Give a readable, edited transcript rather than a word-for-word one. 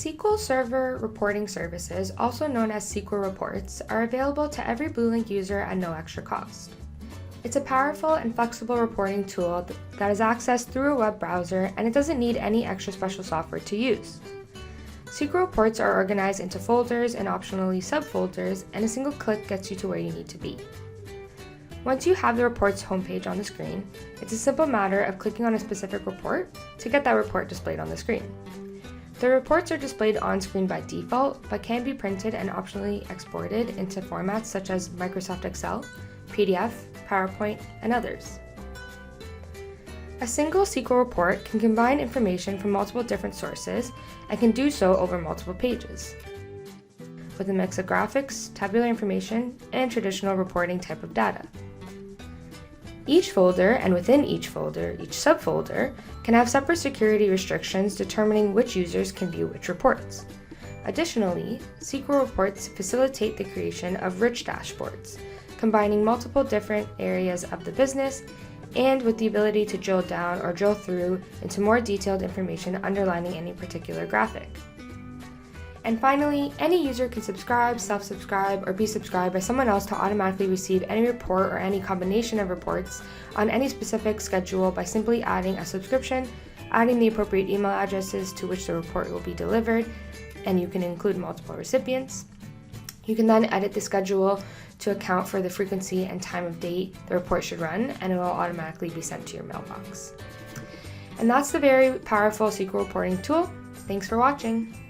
SQL Server Reporting Services, also known as SQL Reports, are available to every Blue Link user at no extra cost. It's a powerful and flexible reporting tool that is accessed through a web browser, and it doesn't need any extra special software to use. SQL reports are organized into folders and optionally subfolders, and a single click gets you to where you need to be. Once you have the report's homepage on the screen, it's a simple matter of clicking on a specific report to get that report displayed on the screen. The reports are displayed on screen by default, but can be printed and optionally exported into formats such as Microsoft Excel, PDF, PowerPoint, and others. A single SQL report can combine information from multiple different sources and can do so over multiple pages, with a mix of graphics, tabular information, and traditional reporting type of data. Each folder, and within each folder, each subfolder, can have separate security restrictions determining which users can view which reports. Additionally, SQL reports facilitate the creation of rich dashboards, combining multiple different areas of the business and with the ability to drill down or drill through into more detailed information underlining any particular graphic. And finally, any user can subscribe, self-subscribe, or be subscribed by someone else to automatically receive any report or any combination of reports on any specific schedule by simply adding a subscription, adding the appropriate email addresses to which the report will be delivered, and you can include multiple recipients. You can then edit the schedule to account for the frequency and time of date the report should run, and it will automatically be sent to your mailbox. And that's the very powerful SQL reporting tool. Thanks for watching.